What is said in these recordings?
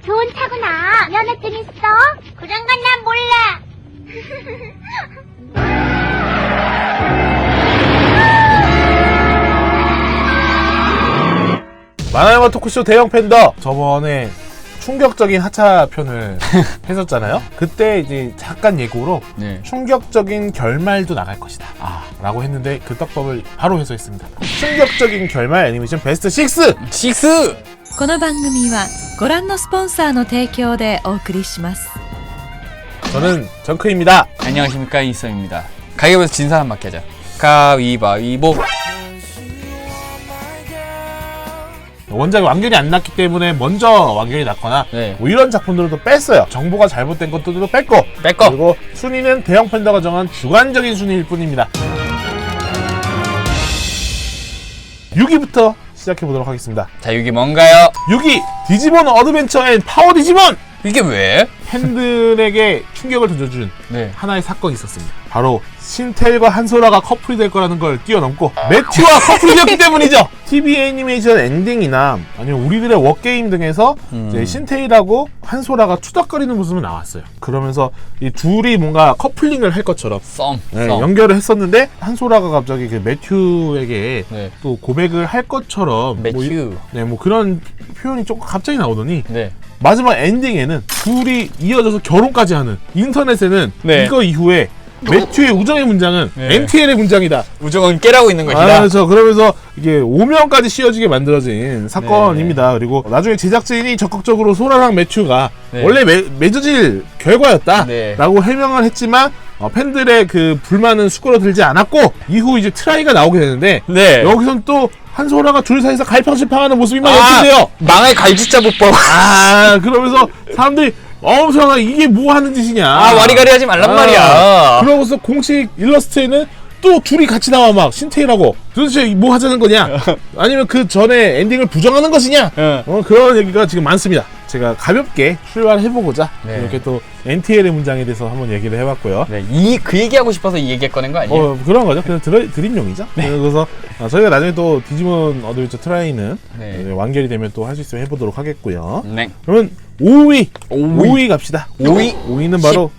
좋은 차구나. 면허증 있어? 그런 건 난 몰라. 만화영화 토크쇼 대형 팬더 저번에 충격적인 하차 편을 했었잖아요. 그때 이제 잠깐 예고로 네. 충격적인 결말도 나갈 것이다 라고 했는데 그 떡밥을 바로 해소했습니다. 충격적인 결말 애니메이션 베스트 6! 6! この番組はご覧のスポンサーの提供でお送りします。 저는 정크입니다. 안녕하십니까, 이썸입니다. 가위바위보에서 진 사람 맞게 하자. 가위바위보. 원작이 완결이 안 났기 때문에 먼저 완결이 났거나 네. 뭐 이런 작품들도 뺐어요. 정보가 잘못된 것들도 뺐고 그리고 순위는 대형 팬더가 정한 주관적인 순위일 뿐입니다. 6위부터 시작해보도록 하겠습니다. 자, 이게 뭔가요? 6위 디지몬 어드벤처 앤 파워 디지몬! 이게 왜? 팬들에게 충격을 던져준 네. 하나의 사건이 있었습니다. 바로 신텔과 한소라가 커플이 될 거라는 걸 뛰어넘고 매튜와 커플이 되었기 때문이죠. TV 애니메이션 엔딩이나 아니면 우리들의 워게임 등에서 이제 신테일하고 한소라가 투닥거리는 모습이 나왔어요. 그러면서 이 둘이 뭔가 커플링을 할 것처럼 썸. 연결을 했었는데 한소라가 갑자기 그 매튜에게 네. 또 고백을 할 것처럼 매튜. 뭐 그런 표현이 조금 갑자기 나오더니 네. 마지막 엔딩에는 둘이 이어져서 결혼까지 하는, 인터넷에는 네. 이거 이후에 매튜의 우정의 문장은 네. NTL의 문장이다. 우정은 깨라고 있는 것이다. 그렇죠. 그러면서 이게 오명까지 씌워지게 만들어진 사건입니다. 그리고 나중에 제작진이 적극적으로 소라랑 매튜가 네. 원래 맺어질 결과였다 네. 라고 해명을 했지만 팬들의 그 불만은 수그러들지 않았고 이후 이제 트라이가 나오게 되는데 네. 여기선 또 한소라가 둘 사이에서 갈팡질팡하는 모습이만 연출돼요. 망할 갈짓자보법. 그러면서 사람들이 엄청 이게 뭐 하는 짓이냐. 와리가리 하지 말란 말이야. 그러고서 공식 일러스트에는 또 둘이 같이 나와 막 신테일하고 도대체 뭐 하자는 거냐. 아니면 그 전에 엔딩을 부정하는 것이냐. 그런 얘기가 지금 많습니다. 제가 가볍게 출발해보고자 네. 이렇게 또 NTL의 문장에 대해서 한번 얘기를 해봤고요. 네, 그 얘기하고 싶어서 이 얘기 꺼낸 거 아니에요? 그런 거죠. 그냥 드림용이죠. 네. 그래서 저희가 나중에 또 디지몬 어드벤처 트라이는 네. 완결이 되면 또 할 수 있으면 해보도록 하겠고요. 네. 그러면 5위 갑시다. 5위는 바로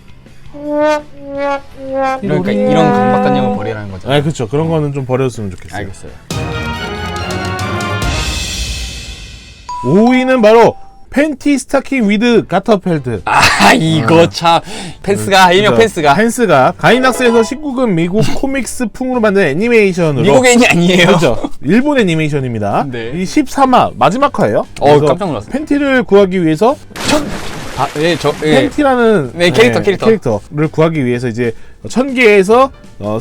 그러니까 이런 강박관념을 버리라는 거죠. 그렇죠. 그런 거는 좀 버렸으면 좋겠어요. 알겠어요. 5위는 바로 팬티 스타킹 위드 가터펠트. 이거 참 일명 펜스가 가이낙스에서 19금 미국 코믹스풍으로 만든 애니메이션으로 미국 애니 아니에요? 그렇죠. 일본 애니메이션입니다. 네. 이 13화 마지막 화예요. 깜짝 놀랐어요. 팬티를 구하기 위해서 팬티라는 캐릭터를 구하기 위해서 이제 1000개에서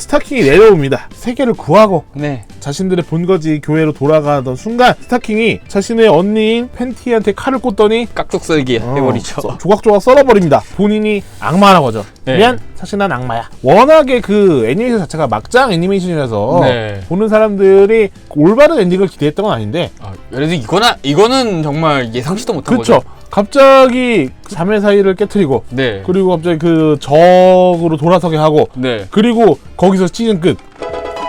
스타킹이 내려옵니다. 3개를 구하고 네. 자신들의 본거지 교회로 돌아가던 순간 스타킹이 자신의 언니인 팬티한테 칼을 꽂더니 깍둑썰기 해버리죠. 조각조각 썰어버립니다. 본인이 악마라고 하죠. 네. 미안, 사실 난 악마야. 워낙에 그 애니메이션 자체가 막장 애니메이션이라서 네. 보는 사람들이 올바른 엔딩을 기대했던 건 아닌데 그래도 이거는 정말 예상치도 못한 그쵸. 거죠. 갑자기 자매 사이를 깨트리고 네. 그리고 갑자기 그 적으로 돌아서게 하고 네. 그리고 거기서 시즌 끝.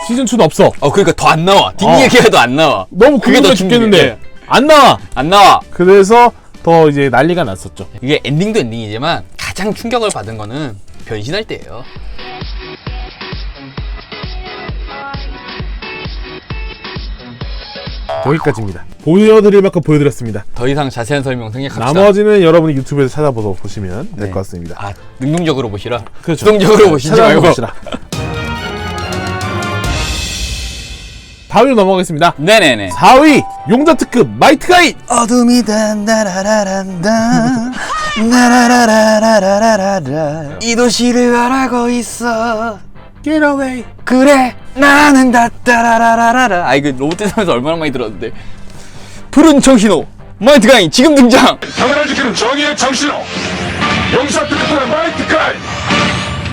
시즌 2는 없어. 그러니까 더 안 나와. 뒷얘기가 안 나와. 너무 그게 더 궁금해 죽겠는데 충격이에요. 안 나와. 안 나와. 그래서 더 이제 난리가 났었죠. 이게 엔딩도 엔딩이지만 가장 충격을 받은 거는 변신할 때예요. 여기까지입니다. 보여드릴 만큼 보여드렸습니다. 더 이상 자세한 설명 생략합시다. 나머지는 여러분이 유튜브에서 찾아보서 보시면 될 것 같습니다. 능동적으로 보시라. 그렇죠. 수동적으로 보시지 말고. 보시라. 다음으로 넘어가겠습니다. 네네네. 4위 용자 특급 마이트 가인. 어둠이 단다라라란다 나라라라라라라 이 도시를 바라고 있어. Get away. 그래 나는 다따라라라라. 이거 로봇대사에서 얼마나 많이 들었는데. 푸른 정신호 마이트 가인 지금 등장. 평화를 지키는 정의의 정신호 용사 특급의 마이트 가인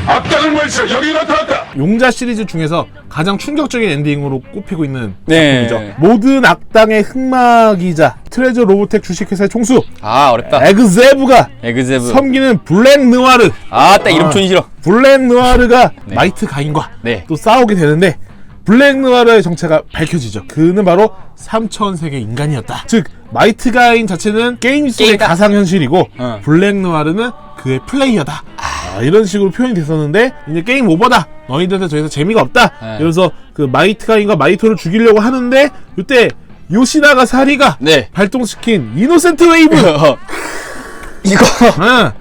악당을 물리쳐 여기 나타났다. 용자 시리즈 중에서 가장 충격적인 엔딩으로 꼽히고 있는 네. 작품이죠. 모든 악당의 흑막이자 트레저 로보텍 주식회사의 총수 어렵다. 에그제브가 에그제브. 섬기는 블랙 느와르. 딱 이름 촌이 싫어. 블랙 느와르가 네. 마이트 가인과 네. 또 싸우게 되는데 블랙 느와르의 정체가 밝혀지죠. 그는 바로 3000세계 인간이었다. 즉 마이트가인 자체는 게임 속의 게임이다. 가상현실이고 어. 블랙노아르는 그의 플레이어다. 이런 식으로 표현이 됐었는데 이제 게임 오버다. 너희들한테 더 이상 재미가 없다. 네. 이러면서 그 마이트가인과 마이토를 죽이려고 하는데 이때 요시나가 사리가 네. 발동시킨 이노센트 웨이브. 이거. 응.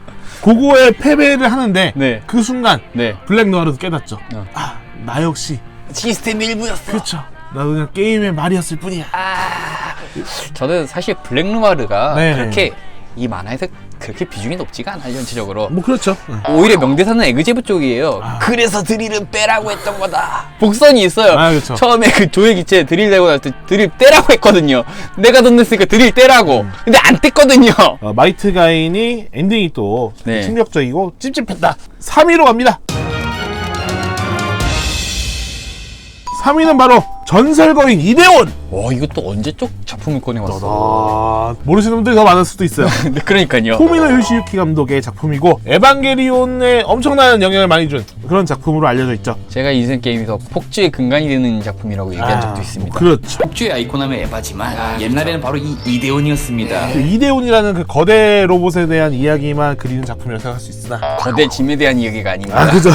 그거에 패배를 하는데 네. 그 순간 네. 블랙노아르도 깨닫죠. 어. 나 역시 시스템 일부였어. 그렇죠. 나도 그냥 게임의 말이었을 뿐이야. 저는 사실 블랙노아르가 네. 그렇게 이 만화에서 그렇게 비중이 높지가 않아요, 전체적으로. 뭐 그렇죠. 오히려 명대사는 에그제브 쪽이에요. 그래서 드릴은 빼라고 했던 거다. 복선이 있어요. 그렇죠. 처음에 그 조의 기체 드릴 내고 날 때 드릴 떼라고 했거든요. 내가 돈 냈으니까 드릴 떼라고. 근데 안 뗐거든요. 마이트가인이 엔딩이 또 네. 충격적이고 찝찝했다. 3위로 갑니다. 3위는 바로 전설거인 이데온. 와, 이것도 언제 쪽 작품을 꺼내왔어? 모르시는 분들이 더 많을 수도 있어요. 네, 그러니까요. 토미노 요시유키 감독의 작품이고 에반게리온에 엄청난 영향을 많이 준 그런 작품으로 알려져 있죠. 제가 인생 게임에서 폭주의 근간이 되는 작품이라고 얘기한 적도 있습니다. 그렇죠. 폭주의 아이콘하면 에바지만 옛날에는 바로 이 이데온이었습니다. 그 이데온이라는 그 거대 로봇에 대한 이야기만 그리는 작품이라고 생각할 수 있으나 거대 짐에 대한 이야기가 아닙니다. 그죠.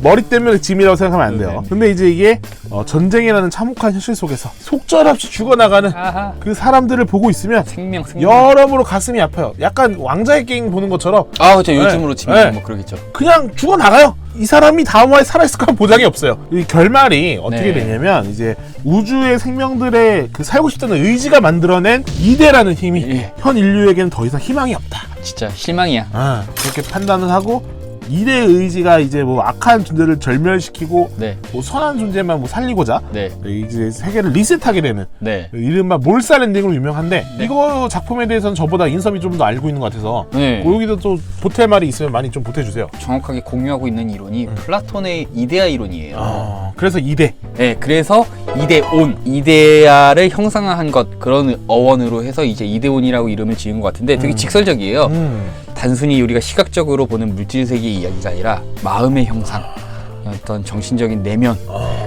머리 때문에 짐이라고 생각하면 안 돼요. 근데 이제 이게 전쟁이라는 참혹한 현실 속에서 속절없이 죽어나가는 아하. 그 사람들을 보고 있으면 생명. 여러모로 가슴이 아파요. 약간 왕자의 게임 보는 것처럼 아, 그렇죠. 요즘으로 네. 치면 네. 뭐 그러겠죠. 그냥 죽어나가요. 이 사람이 다음 화에 살아있을 거란 보장이 없어요. 이 결말이 어떻게 네. 되냐면 이제 우주의 생명들의 그 살고 싶다는 의지가 만들어낸 이데라는 힘이 예. 현 인류에게는 더 이상 희망이 없다. 진짜 실망이야. 그렇게 판단을 하고 이데의 의지가 이제 뭐 악한 존재를 절멸시키고 네. 뭐 선한 존재만 뭐 살리고자 네. 이제 세계를 리셋하게 되는 네. 이른바 몰살 엔딩으로 유명한데 이거 작품에 대해서는 저보다 인섬이 좀 더 알고 있는 것 같아서 네. 여기도 또 보탤 말이 있으면 많이 좀 보태주세요. 정확하게 공유하고 있는 이론이 플라톤의 이데아 이론이에요. 그래서 이데 네, 그래서 이데온, 이데아를 형상화한 것 그런 어원으로 해서 이제 이데온이라고 이름을 지은 것 같은데 되게 직설적이에요. 단순히 우리가 시각적으로 보는 물질 세계의 이야기가 아니라 마음의 형상, 어떤 정신적인 내면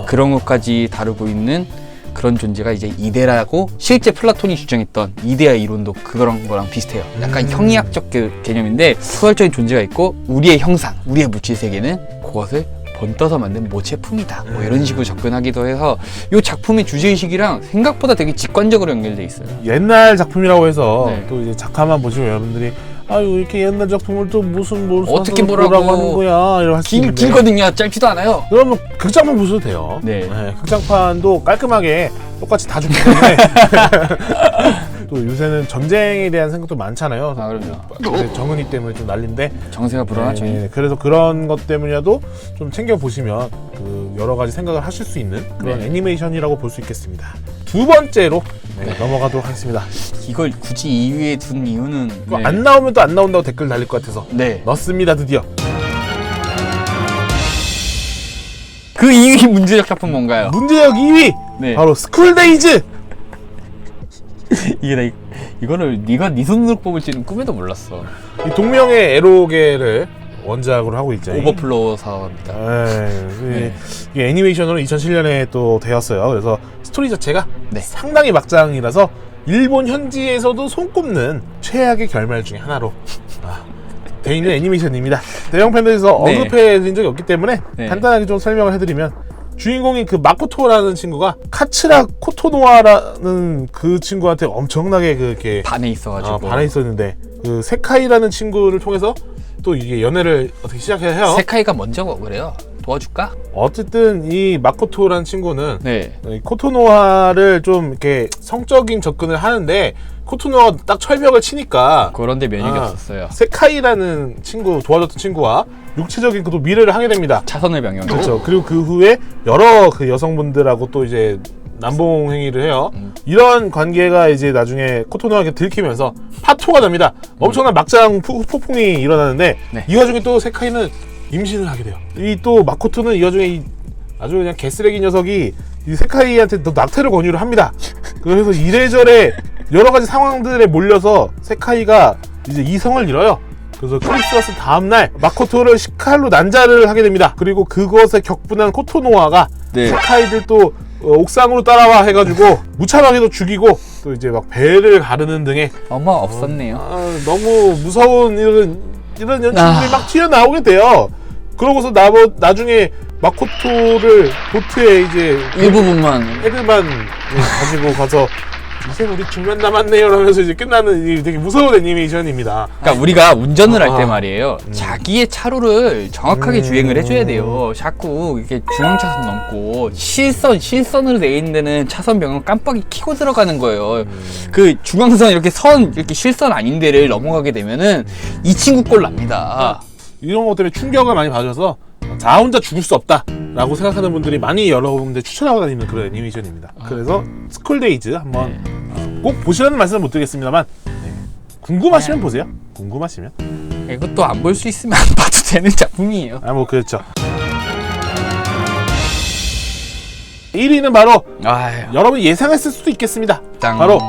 그런 것까지 다루고 있는 그런 존재가 이제 이데라고 실제 플라톤이 주장했던 이데아 이론도 그런 거랑 비슷해요. 약간 형이학적 개념인데 수월적인 존재가 있고 우리의 형상, 우리의 물질 세계는 그것을 번떠서 만든 모체품이다. 뭐 이런 식으로 접근하기도 해서 이 작품의 주제의식이랑 생각보다 되게 직관적으로 연결돼 있어요. 옛날 작품이라고 해서 네. 또 이제 작화만 보시면 여러분들이 아유 이렇게 옛날 작품을 또 무슨 뭘 어떻게 사서 보라고 하는 거야 이러고 할 수 있는데 길거든요. 짧지도 않아요. 그러면 극장판 보셔도 돼요. 네. 극장판도 깔끔하게 똑같이 다 죽기 때문에 또 요새는 전쟁에 대한 생각도 많잖아요. 아, 그럼요. 근데 정은이 때문에 좀 난린데 정세가 불안하죠. 그래서 그런 것 때문이라도 좀 챙겨 보시면 그 여러 가지 생각을 하실 수 있는 그런 네. 애니메이션이라고 볼 수 있겠습니다. 두 번째로 넘어가도록 하겠습니다. 이걸 굳이 2위에 둔 이유는 이거 안 나오면 또 안 나온다고 댓글 달릴 것 같아서 네. 넣습니다. 드디어. 그 2위 문제적 작품 뭔가요? 문제적 2위 네. 바로 스쿨데이즈. 이게 이거를 네가 네 손으로 뽑을지는 꿈에도 몰랐어. 이 동명의 에로게를 원작으로 하고 있죠. 오버플로우 사업입니다. 네. 이게 애니메이션으로 2007년에 또 되었어요. 그래서 스토리 자체가 네. 상당히 막장이라서 일본 현지에서도 손꼽는 최악의 결말 중에 하나로 돼 있는 애니메이션입니다. 대형 팬들에서 네. 언급해드린 적이 없기 때문에 네. 간단하게 좀 설명을 해드리면 주인공인 그 마코토라는 친구가 카츠라 코토노아라는 그 친구한테 엄청나게 그렇게 반에 있어가지고. 반해 있었는데 그 세카이라는 친구를 통해서 또 이게 연애를 어떻게 시작해야 해요. 세카이가 먼저 그래요. 도와줄까? 어쨌든 이 마코토라는 친구는 네. 이 코토노아를 좀 이렇게 성적인 접근을 하는데 코토노아가 딱 철벽을 치니까 그런데 면역이 없었어요. 세카이라는 친구 도와줬던 친구와 육체적인 그 미래를 하게 됩니다. 차선을 변경. 그렇죠. 그리고 그 후에 여러 그 여성분들하고 또 이제 남봉 행위를 해요. 이런 관계가 이제 나중에 코토노아에게 들키면서 파토가 납니다. 엄청난 막장 폭풍이 일어나는데 네. 이 와중에 또 세카이는 임신을 하게 돼요. 이 또 마코토는 이 와중에 아주 그냥 개쓰레기 녀석이 이 세카이한테 또 낙태를 권유를 합니다. 그래서 이래저래 여러 가지 상황들에 몰려서 세카이가 이제 이성을 잃어요. 그래서 크리스마스 다음날 마코토를 식칼로 난자를 하게 됩니다. 그리고 그것에 격분한 코토노아가 네. 세카이들 또 옥상으로 따라와 해가지고 무참하게도 죽이고 또 이제 막 배를 가르는 등의 없었네요. 너무 무서운 이런 연출들이 막 튀어나오게 돼요. 그러고서 나중에 마코토를 보트에 이제 일부분만 헤드만 가지고 가서 이제 우리 중간 남았네요 라면서 이제 끝나는 이 되게 무서운 애니메이션입니다. 그러니까 우리가 운전을 할 때 말이에요. 자기의 차로를 정확하게 주행을 해줘야 돼요. 자꾸 이렇게 중앙차선 넘고 실선으로 돼 있는 데는 차선 변경 깜빡이 켜고 들어가는 거예요. 그 중앙선 이렇게 실선 아닌 데를 넘어가게 되면은 이 친구 꼴 납니다. 이런 것 때문에 충격을 많이 받아서 나 혼자 죽을 수 없다 라고 생각하는 분들이 많이 여러 군데 추천하고 다니는 그런 애니메이션입니다. 그래서 스쿨데이즈 한번 꼭 보시라는 말씀은 못 드리겠습니다만 궁금하시면 보세요. 궁금하시면. 이것도 안 볼 수 있으면 안 봐도 되는 작품이에요. 뭐 그렇죠. 1위는 바로 여러분이 예상했을 수도 있겠습니다. 바로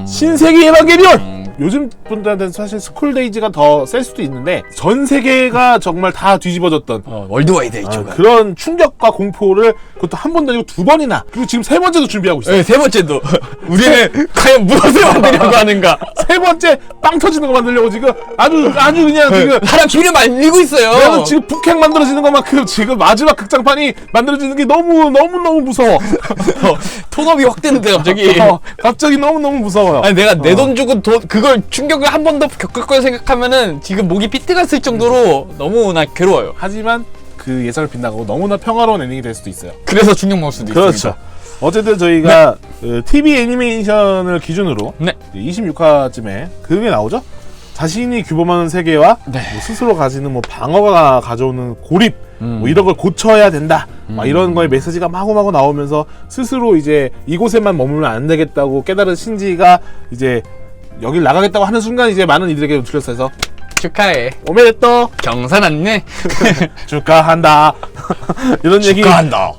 신세계 에반게리온! 요즘 분들한테는 사실 스쿨데이즈가 더 셀 수도 있는데 전 세계가 정말 다 뒤집어졌던 월드와이드 H가 그런 충격과 공포를 그것도 한 번도 아니고 2번이나 그리고 지금 3번째도 준비하고 있어요. 네, 3번째도 우리는 과연 무엇을 만들려고 하는가? 3번째 빵 터지는 거 만들려고 지금 아주 그냥 지금 사람 기를 말리고 있어요. 그래서 지금 북핵 만들어지는 것만큼 지금 마지막 극장판이 만들어지는 게 너무 무서워. 톤업이 확 되는데 갑자기 갑자기 너무 무서워요. 아니 내가 내 돈 주고 그걸 충격을 한 번 더 겪을 걸 생각하면은 지금 목이 삐뚤가 쓸 정도로 너무나 괴로워요. 하지만 그 예상을 빗나가고 너무나 평화로운 엔딩이 될 수도 있어요. 그래서 충격 먹을 수도 그렇죠. 있습니다. 어쨌든 저희가 TV 애니메이션을 기준으로 26화쯤에 그게 나오죠. 자신이 규범하는 세계와 뭐 스스로 가지는 뭐 방어가 가져오는 고립 뭐 이런 걸 고쳐야 된다. 막 이런 거에 메시지가 마구마구 나오면서 스스로 이제 이곳에만 머물면 안 되겠다고 깨달은 신지가 이제 여길 나가겠다고 하는 순간 이제 많은 이들에게 둘러싸여서 축하해. 오메데또 경사 났네. 축하한다. 이런 얘기 축하한다.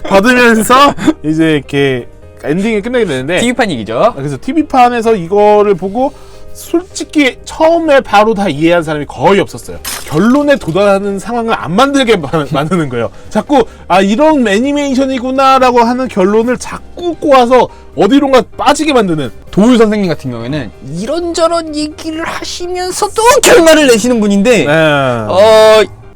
받으면서 이제 이렇게 엔딩이 끝나게 되는데 TV판 얘기죠. 그래서 TV판에서 이거를 보고 솔직히 처음에 바로 다 이해한 사람이 거의 없었어요. 결론에 도달하는 상황을 안 만들게 만드는 거예요. 자꾸 이런 애니메이션이구나 라고 하는 결론을 자꾸 꼬아서 어디론가 빠지게 만드는. 도울 선생님 같은 경우에는 이런저런 얘기를 하시면서도 결말을 내시는 분인데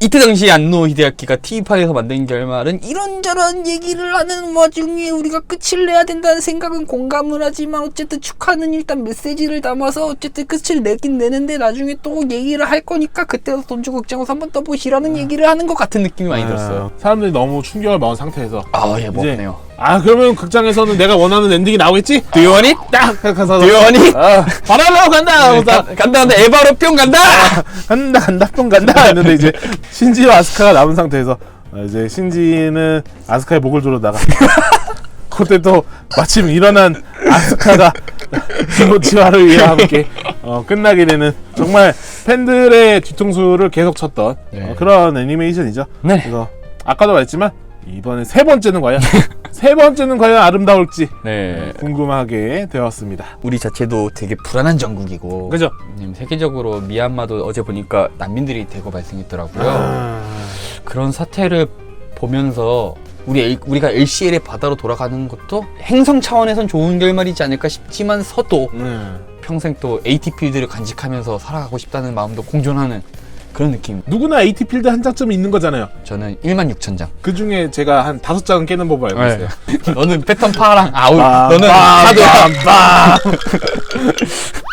이때 당시 안노 히데아키가 TV판에서 만든 결말은 이런저런 얘기를 하는 와중에 우리가 끝을 내야 된다는 생각은 공감을 하지만 어쨌든 축하는 일단 메시지를 담아서 어쨌든 끝을 내긴 내는데 나중에 또 얘기를 할 거니까 그때도 돈 주고 극장에서 한번 더 보시라는 얘기를 하는 것 같은 느낌이 많이 들었어요. 사람들이 너무 충격을 먹은 상태에서 예, 먹네요. 그러면 극장에서는 내가 원하는 엔딩이 나오겠지? Do you want it? 딱 가서 Do you want it? 바라려고 간다! 간다 에바로 뿅 간다! 간다 뿅 간다 했는데 이제 신지와 아스카가 남은 상태에서 이제 신지는 아스카의 목을 조르다가 그때 또 마침 일어난 아스카가 히모치와를 위해 함께 끝나게 되는 정말 팬들의 뒤통수를 계속 쳤던 그런 애니메이션이죠. 그래서 아까도 말했지만 이번에 3번째는 과연 아름다울지 궁금하게 되었습니다. 우리 자체도 되게 불안한 전국이고 그죠? 세계적으로 미얀마도 어제 보니까 난민들이 대거 발생했더라고요. 그런 사태를 보면서 우리가 LCL의 바다로 돌아가는 것도 행성 차원에선 좋은 결말이지 않을까 싶지만서도 평생 또 AT필드를 간직하면서 살아가고 싶다는 마음도 공존하는 그런 느낌. 누구나 AT필드 한 장쯤 있는 거잖아요. 저는 16,000장. 그 중에 제가 한 5장은 깨는 법을 알고 있어요. 너는 패턴 파랑 아웃. 너는 하드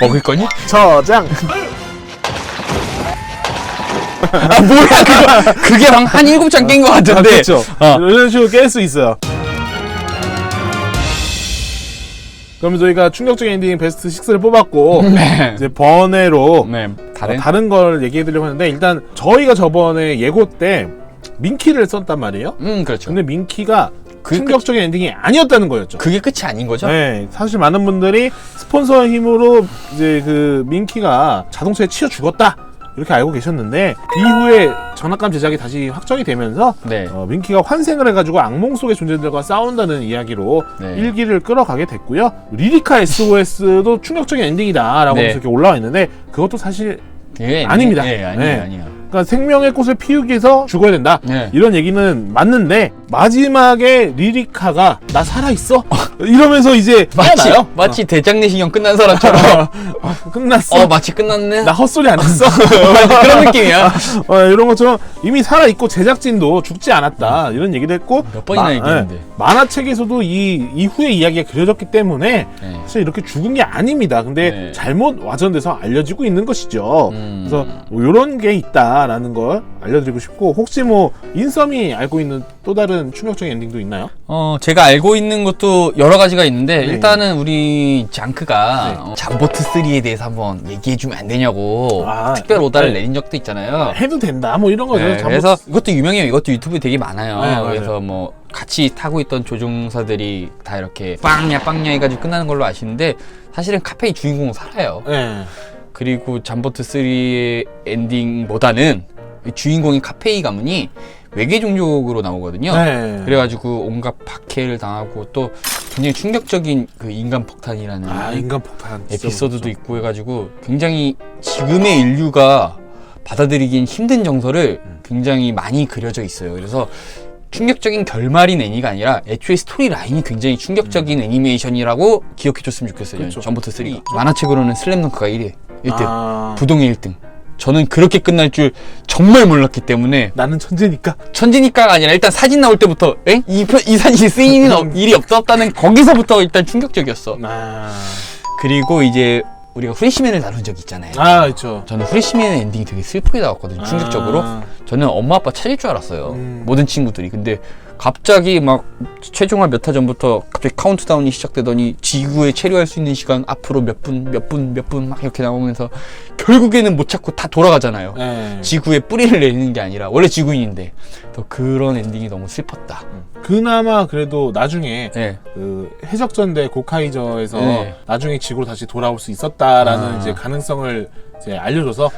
먹을 거니? 저장. 뭐야 그게 한 7장 깬 거 같은데. 그렇죠. 이런 식으로 깰 수 있어요. 그러면 저희가 충격적인 엔딩 베스트 6를 뽑았고 이제 번외로 다른 걸 얘기해드리려고 하는데 일단 저희가 저번에 예고 때 민키를 썼단 말이에요. 그렇죠. 근데 민키가 충격적인 엔딩이 아니었다는 거였죠. 그게 끝이 아닌 거죠? 네, 사실 많은 분들이 스폰서의 힘으로 이제 그 민키가 자동차에 치여 죽었다 이렇게 알고 계셨는데 이후에 전압감 제작이 다시 확정이 되면서 민키가 환생을 해가지고 악몽 속의 존재들과 싸운다는 이야기로 1기를 끌어가게 됐고요. 리리카 SOS도 충격적인 엔딩이다 라고 이렇게 올라와 있는데 그것도 사실 아닙니다. 아니에요. 그러니까 그러니까 생명의 꽃을 피우기 위해서 죽어야 된다. 네. 이런 얘기는 맞는데 마지막에 리리카가 나 살아있어? 이러면서 이제 깨어나요. 마치 대장내시경 끝난 사람처럼 끝났어. 마치 끝났네. 나 헛소리 안 했어. 그런 느낌이야. 이런 것처럼 이미 살아있고 제작진도 죽지 않았다. 이런 얘기도 했고 몇 번이나 얘기했는데. 만화책에서도 이 이후의 이야기가 그려졌기 때문에 네. 사실 이렇게 죽은 게 아닙니다. 근데 네. 잘못 와전돼서 알려지고 있는 것이죠. 그래서 뭐 이런 게 있다라는 걸 알려드리고 싶고 혹시 뭐 인썸이 알고 있는 또 다른 충격적인 엔딩도 있나요? 제가 알고 있는 것도 여러 가지가 있는데 네. 일단은 우리 장크가 네. 잠보트 3에 대해서 한번 얘기해주면 안 되냐고 아, 특별 오다를 네. 내린 적도 있잖아요. 해도 된다 뭐 이런 거죠. 네, 그래서 이것도 유명해요. 이것도 유튜브에 되게 많아요. 네, 맞아요. 그래서 뭐 같이 타고 있던 조종사들이 다 이렇게 빵야 해가지고 끝나는 걸로 아시는데 사실은 카페이 주인공은 살아요. 네. 그리고 잠보트 3의 엔딩보다는 주인공인 카페이 가문이 외계 종족으로 나오거든요. 네. 그래가지고 온갖 박해를 당하고 또 굉장히 충격적인 그 인간 폭탄이라는 인간 폭탄 진짜 에피소드도 무섭죠. 있고 해가지고 굉장히 지금의 인류가 받아들이긴 힘든 정서를 굉장히 많이 그려져 있어요. 그래서 충격적인 결말인 애니가 아니라 애초에 스토리 라인이 굉장히 충격적인 애니메이션이라고 기억해줬으면 좋겠어요. 그쵸. 잠보트 3 만화책으로는 슬램덩크가 1위 1등 아, 부동의 1등. 저는 그렇게 끝날 줄 정말 몰랐기 때문에 나는 천재니까. 천지니까가 아니라 일단 사진 나올 때부터 이 사진이 쓰이는 일이 없었다는 거기서부터 일단 충격적이었어. 그리고 이제 우리가 후레시맨을 다룬 적이 있잖아요. 그렇죠. 저는 후레시맨의 엔딩이 되게 슬프게 나왔거든요. 충격적으로. 저는 엄마 아빠 찾을 줄 알았어요. 모든 친구들이. 근데 갑자기 막 최종화 몇 화 전부터 갑자기 카운트다운이 시작되더니 지구에 체류할 수 있는 시간 앞으로 몇 분 막 이렇게 나오면서 결국에는 못 찾고 다 돌아가잖아요. 네. 지구에 뿌리를 내리는 게 아니라 원래 지구인인데 또 그런 엔딩이 너무 슬펐다. 그나마 그래도 나중에 네. 그 해적전대 고카이저에서 네. 나중에 지구로 다시 돌아올 수 있었다라는 이제 가능성을 이제 알려줘서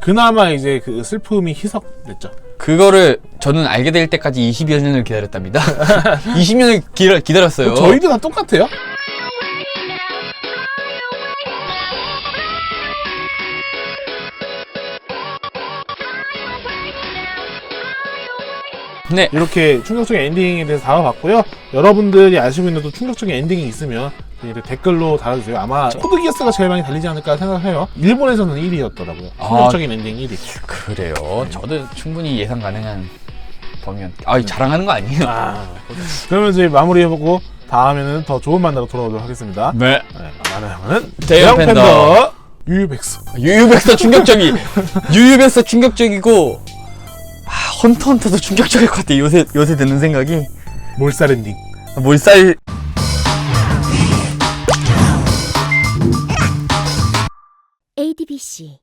그나마 이제 그 슬픔이 희석됐죠. 그거를 저는 알게 될 때까지 20여 년을 기다렸답니다. 20년을 기다렸어요. 저희도 다 똑같아요. 네. 이렇게 충격적인 엔딩에 대해서 다뤄봤고요. 여러분들이 아시고 있는 또 충격적인 엔딩이 있으면 이렇게 댓글로 달아주세요. 아마 코드 기어스가 제일 많이 달리지 않을까 생각해요. 일본에서는 1위였더라고요. 충격적인 엔딩 1위. 그래요. 저도 충분히 예상 가능한 범위였. 자랑하는 거 아니에요? 그러면 이제 마무리해보고 다음에는 더 좋은 만나로 돌아오도록 하겠습니다. 네. 만화영화는 대형 팬더 유유백수. 유유백서 충격적이. 유유백서 충격적이고 헌터헌터도 충격적일 것 같아. 요새 드는 생각이 몰살 엔딩. 몰살. ADBC